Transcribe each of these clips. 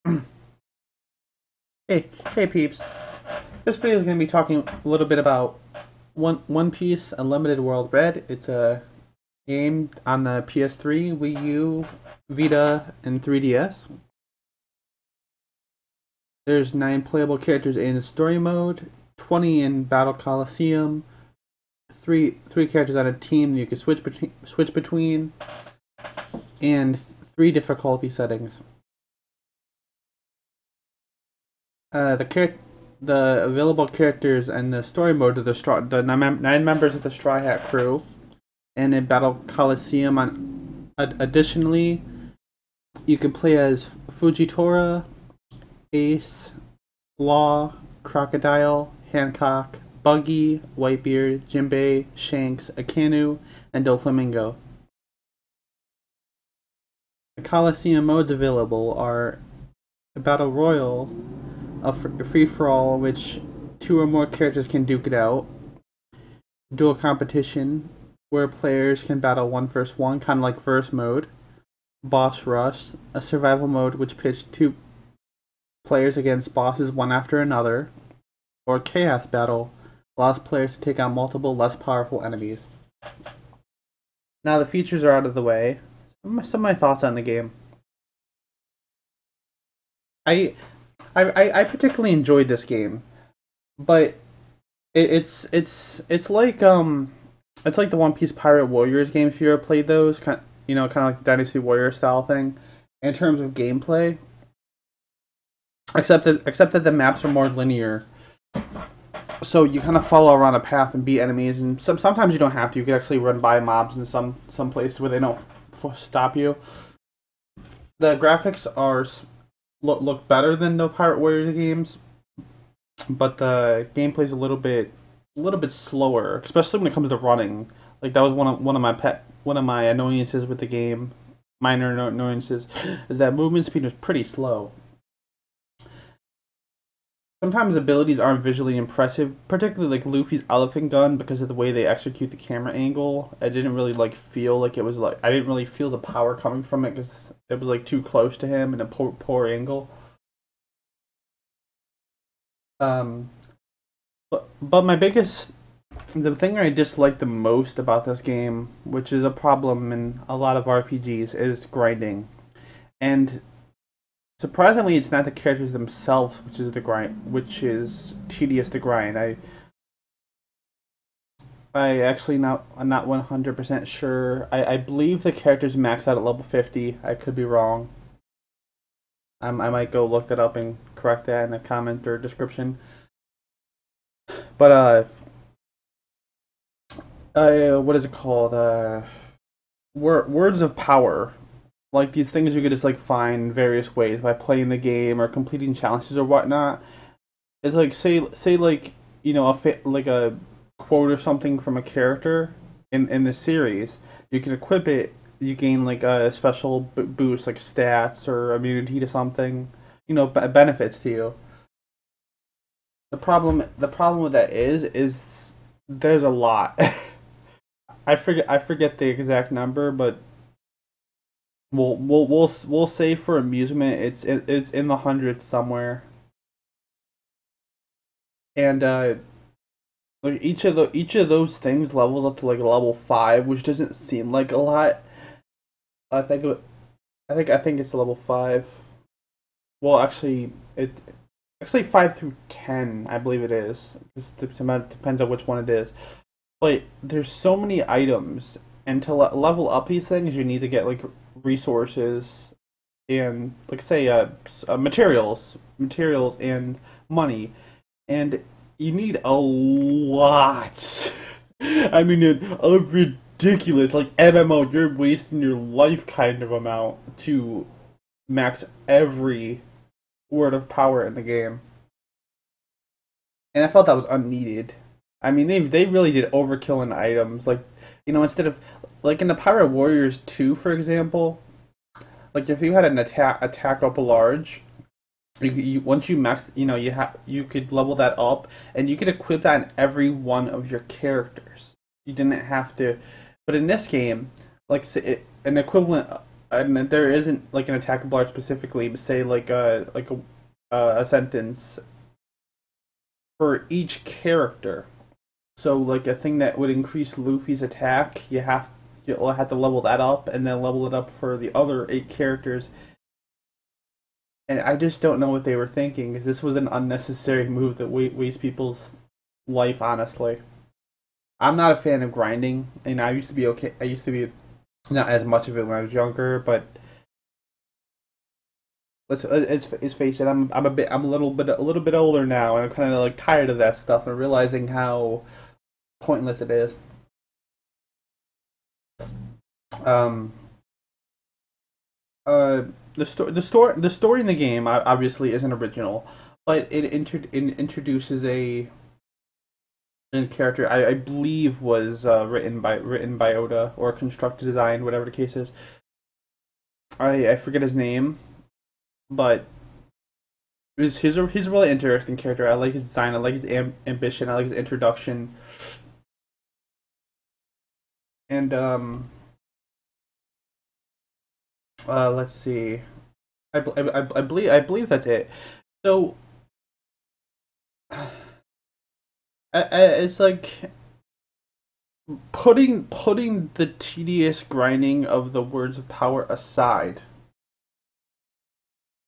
Hey peeps. This video is going to be talking a little bit about One Piece Unlimited World Red. It's a game on the PS3, Wii U, Vita, and 3DS. There's 9 playable characters in story mode, 20 in Battle Colosseum, three characters on a team that you can switch between, and 3 difficulty settings. The available characters and the story mode are the 9 members of the Straw Hat crew, and in Battle Colosseum. Additionally, you can play as Fujitora, Ace, Law, Crocodile, Hancock, Buggy, Whitebeard, Jinbei, Shanks, Akainu, and Doflamingo. The Colosseum modes available are a Battle Royale, a free-for-all in which 2 or more characters can duke it out, duel competition where players can battle 1 vs 1, kind of like verse mode, boss rush, a survival mode which pits 2 players against bosses one after another, or chaos battle allows players to take on multiple less powerful enemies. Now the features are out of the way. Some of my thoughts on the game. I particularly enjoyed this game, but it's like the One Piece Pirate Warriors game, if you ever played those, kind of like the Dynasty Warrior style thing in terms of gameplay. Except that the maps are more linear, so you kind of follow around a path and beat enemies, and sometimes you don't have to. You can actually run by mobs in some places where they don't stop you. The graphics are look better than the Pirate Warriors games, but the gameplay's a little bit slower, especially when it comes to running. Like that was one of my annoyances with the game. Minor annoyances is that movement speed was pretty slow. Sometimes abilities aren't visually impressive, particularly like Luffy's elephant gun, because of the way they execute the camera angle. I didn't really feel like it was I didn't really feel the power coming from it because it was too close to him and a poor angle. But the thing I dislike the most about this game, which is a problem in a lot of RPGs, is grinding. And surprisingly, it's not the characters themselves which is tedious to grind. I'm not 100% sure. I believe the characters max out at level 50. I could be wrong. I might go look that up and correct that in a comment or description. But what is it called? Words of power. Like these things you could just find various ways by playing the game or completing challenges or whatnot. It's say a quote or something from a character in the series. You can equip it. You gain a special boost, like stats or immunity to something. Benefits to you. The problem with that is there's a lot. I forget the exact number, but we'll say for amusement it's in the hundreds somewhere. And each of those things levels up to level 5, which doesn't seem like a lot. I think it's level 5. Well, actually 5 through 10, I believe it is. It depends on which one it is. But there's so many items, and to level up these things, you need to get resources and materials and money, and you need a lot. I mean, a ridiculous MMO. You're wasting your life kind of amount to max every word of power in the game, and I felt that was unneeded. I mean, they really did overkill in items. Instead of in the Pirate Warriors 2, for example, if you had an attack up a large, once you maxed, you could level that up, and you could equip that in every one of your characters. You didn't have to, but in this game, an equivalent and there isn't like an attackable art specifically, but say a sentence for each character. So like a thing that would increase Luffy's attack, you'll have to level that up and then level it up for the other 8 characters. And I just don't know what they were thinking, because this was an unnecessary move that wastes people's life, honestly. I'm not a fan of grinding, and I used to be okay. I used to be not as much of it when I was younger, but let's face it. I'm a little bit older now, and I'm kind of like tired of that stuff and realizing how pointless it is. Um. The story in the game obviously isn't original, but it introduces a character I believe was written by Oda or constructed design, whatever the case is. I forget his name, but he's a really interesting character. I like his design. I like his ambition. I like his introduction. And let's see. I believe that's it. So it's like putting the tedious grinding of the words of power aside.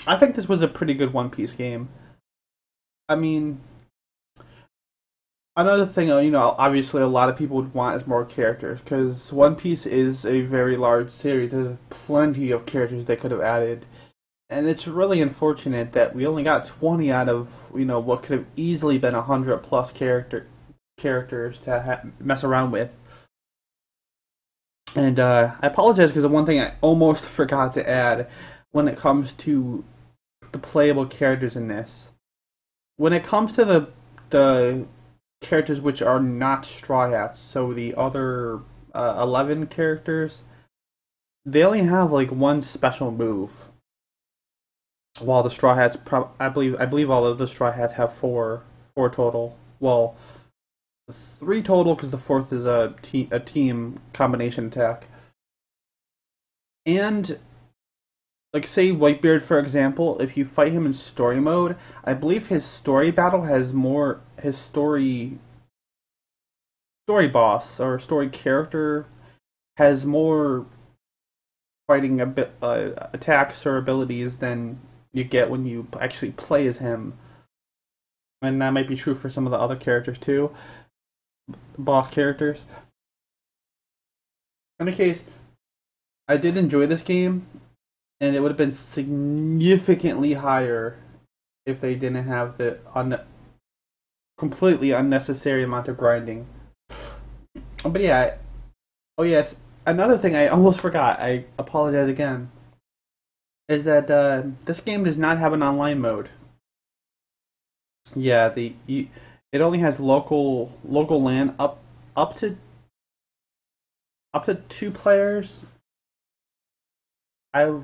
I think this was a pretty good One Piece game. I mean, another thing, obviously a lot of people would want is more characters, because One Piece is a very large series. There's plenty of characters they could have added. And it's really unfortunate that we only got 20 out of, what could have easily been 100 plus characters to mess around with. And I apologize, because the one thing I almost forgot to add when it comes to the playable characters in this. When it comes to the characters which are not Straw Hats, so the other 11 characters, they only have like one special move. While the Straw Hats, I believe all of the Straw Hats have four total. Well, 3 total, because the fourth is a team combination attack. And like say Whitebeard, for example, if you fight him in story mode, I believe his story battle has more, his story boss or story character has more fighting attacks or abilities than you get when you actually play as him. And that might be true for some of the other characters too, boss characters. In any case, I did enjoy this game, and it would have been significantly higher if they didn't have the completely unnecessary amount of grinding. But yeah, oh yes, another thing I almost forgot, I apologize again, is that this game does not have an online mode. Yeah, it only has local LAN up to 2 players. I'll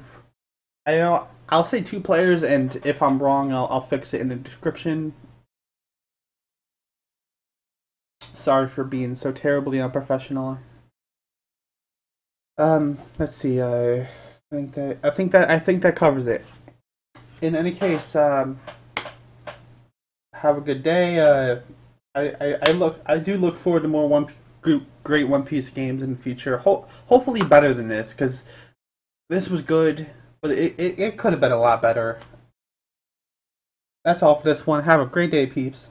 say 2 players, and if I'm wrong, I'll fix it in the description. Sorry for being so terribly unprofessional. Let's see. I think that covers it. In any case, have a good day. I do look forward to more great One Piece games in the future. Hopefully better than this, because this was good, but it could have been a lot better. That's all for this one. Have a great day, peeps.